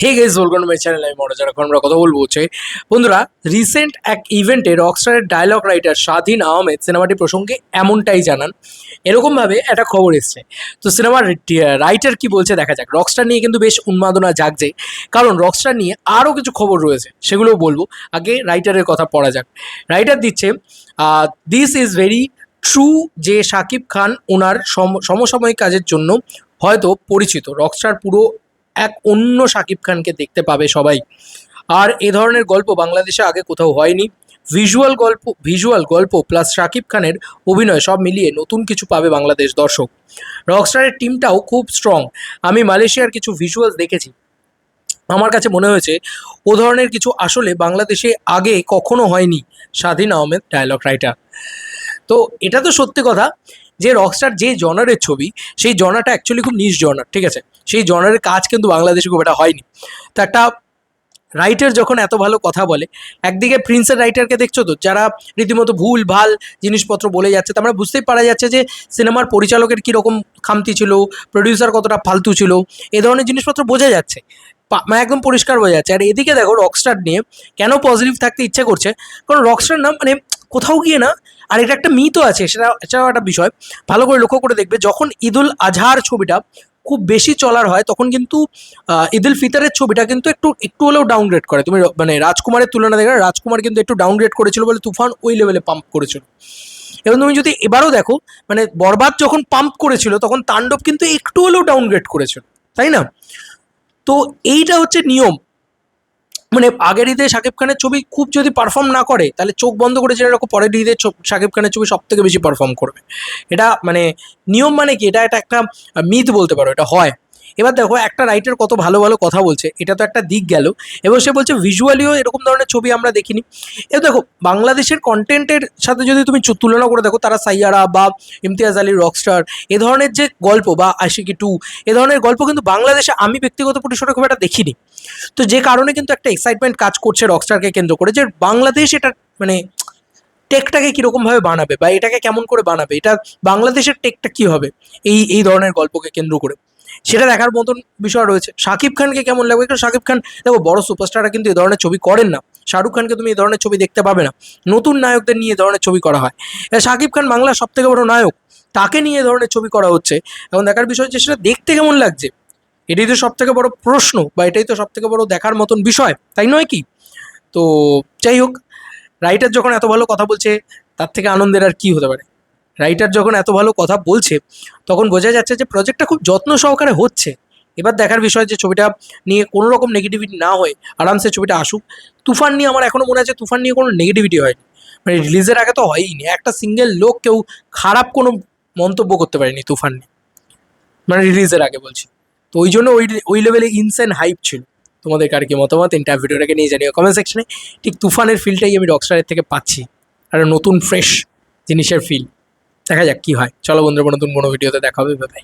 Hey guys, welcome to my channel. আমি মনোজ। এখন আমরা কথা বলবো হচ্ছে বন্ধুরা, রিসেন্ট এক ইভেন্টে রকস্টারের ডায়লগ রাইটার স্বাধীন আহমেদ সিনেমাটি প্রসঙ্গে এমনটাই জানান। এরকমভাবে একটা খবর এসছে। তো সিনেমার রাইটার কি বলছে দেখা যাক। রকস্টার নিয়ে কিন্তু বেশ উন্মাদনা জাগছে, কারণ রকস্টার নিয়ে আরও কিছু খবর রয়েছে, সেগুলোও বলবো। আগে রাইটারের কথা পড়া যাক। রাইটার দিচ্ছে, দিস ইজ ভেরি ট্রু যে শাকিব খান ওনার সমসাময়িক কাজের জন্য হয়তো পরিচিত। রকস্টার পুরো এক অন্য শাকিব খানকে দেখতে পাবে সবাই। আর এ ধরনের গল্প বাংলাদেশে আগে কোথাও হয়নি। ভিজুয়াল গল্প প্লাস শাকিব খানের অভিনয় সব মিলিয়ে নতুন কিছু পাবে বাংলাদেশ দর্শক। রকস্টারের টিমটাও খুব স্ট্রং। আমি মালয়েশিয়ার কিছু ভিজুয়ালস দেখেছি, আমার কাছে মনে হয়েছে ও ধরনের কিছু আসলে বাংলাদেশে আগে কখনো হয়নি। স্বাধীন আহমেদ, ডায়লগ রাইটার। তো এটা তো সত্যি কথা যে রকস্টার যে জনারের ছবি, সেই জনারটা অ্যাকচুয়ালি খুব নিশ জনার, ঠিক আছে। সেই জনারের কাজ কিন্তু বাংলাদেশে খুব একটা হয়নি। তো একটা রাইটার যখন এত ভালো কথা বলে, একদিকে প্রিন্সের রাইটারকে দেখছো তো, যারা রীতিমতো ভুল ভাল জিনিসপত্র বলে যাচ্ছে, তো আমরা বুঝতেই পারা যাচ্ছে যে সিনেমার পরিচালকের কীরকম খামতি ছিল, প্রডিউসার কতটা ফালতু ছিল, এ ধরনের জিনিসপত্র বোঝা যাচ্ছে, মানে একদম পরিষ্কার বোঝা যাচ্ছে। আর এদিকে দেখো রকস্টার নিয়ে কেন পজিটিভ থাকতে ইচ্ছে করছে, কারণ রকস্টার না মানে কোথাও গিয়ে না, আর এটা একটা মিথও আছে, সেটাও একটা বিষয়। ভালো করে লক্ষ্য করে দেখবে, যখন ঈদুল আজহার ছবিটা খুব বেশি চলার হয়, তখন কিন্তু ঈদুল ফিতরের ছবিটা কিন্তু একটু একটু হলেও ডাউনগ্রেড করে। তুমি মানে রাজকুমারের তুলনা দেখো, রাজকুমার কিন্তু একটু ডাউনগ্রেড করেছিল বলে তুফান ওই লেভেলে পাম্প করেছিল। এবং তুমি যদি এবারও দেখো, মানে বরবাদ যখন পাম্প করেছিল, তখন তাণ্ডব কিন্তু একটু হলেও ডাউনগ্রেড করেছিল, তাই না? তো এইটা হচ্ছে নিয়ম। মানে আগের ঈদে শাকিব খানের ছবি খুব যদি পারফর্ম না করে, তাহলে চোখ বন্ধ করে জেনে রাখো পরের ঈদে শাকিব খানের ছবি সব থেকে বেশি পারফর্ম করবে। এটা মানে নিয়ম, মানে কি, এটা একটা মিথ বলতে পারো, এটা হয়। এবার দেখো একটা রাইটার কত ভালো ভালো কথা বলছে, এটা তো একটা দিক গেল। এবং সে বলছে ভিজুয়ালিও এরকম ধরনের ছবি আমরা দেখিনি। এবার দেখো বাংলাদেশের কন্টেন্টের সাথে যদি তুমি তুলনা করে দেখো, তারা সাইয়ারা বা ইমতিয়াজ আলী, রকস্টার, এ ধরনের যে গল্প, বা আশিকি 2, এ ধরনের গল্প কিন্তু বাংলাদেশে আমি ব্যক্তিগত পরিসরে খুব একটা দেখিনি। তো যে কারণে কিন্তু একটা এক্সাইটমেন্ট কাজ করছে রকস্টারকে কেন্দ্র করে, যে বাংলাদেশ এটা মানে টেকটাকে কীরকমভাবে বানাবে, বা এটাকে কেমন করে বানাবে, এটা বাংলাদেশের টেকটা কী হবে এই এই ধরনের গল্পকে কেন্দ্র করে, সেটা দেখার মতন বিষয় রয়েছে। শাকিব খানকে কেমন লাগবে, কারণ শাকিব খান দেখো বড় সুপারস্টাররা কিন্তু এই ধরনের ছবি করেন না। শাহরুখ খানকে তুমি এই ধরনের ছবি দেখতে পাবে না। নতুন নায়কদের নিয়ে এই ধরনের ছবি করা হয়। শাকিব খান বাংলার সব থেকে বড় নায়ক, তাকে নিয়ে এই ধরনের ছবি করা হচ্ছে। এখন দেখার বিষয় হচ্ছে সেটা দেখতে কেমন লাগছে। এটাই তো সব থেকে বড় প্রশ্ন, বা এটাই তো সব থেকে বড় দেখার মতন বিষয়, তাই নয় কি? তো যাই হোক, রাইটার যখন এত ভালো কথা বলছে, তার থেকে আনন্দের আর কি হতে পারে। রাইটার যখন এত ভালো কথা বলছে, তখন বোঝা যাচ্ছে যে প্রজেক্টটা খুব যত্ন সহকারে হচ্ছে। এবার দেখার বিষয় যে ছবিটা নিয়ে কোনো রকম নেগেটিভিটি না হয়ে আরামসে ছবিটা আসুক। তুফান নিয়ে আমার এখনও মনে আছে, তুফান নিয়ে কোনো নেগেটিভিটি হয়নি। মানে রিলিজের আগে তো হয়ইনি, একটা সিঙ্গেল লোক কেউ খারাপ কোনো মন্তব্য করতে পারেনি তুফান নিয়ে, মানে রিলিজের আগে বলছি। তো ওই জন্য ওই লেভেলে ইনসেন হাইপ ছিল। তোমাদের কার কি মতামত, ইন্টার ভিডিওটাকে নিয়ে জানিও কমেন্ট সেকশনে। ঠিক তুফানের ফিলটাই আমি রকস্টারের থেকে পাচ্ছি, আর নতুন ফ্রেশ জিনিসের ফিল। দেখা যাক কি হয়। চলো বন্ধুরা, নতুন কোনো ভিডিওতে দেখা হবে। বাই।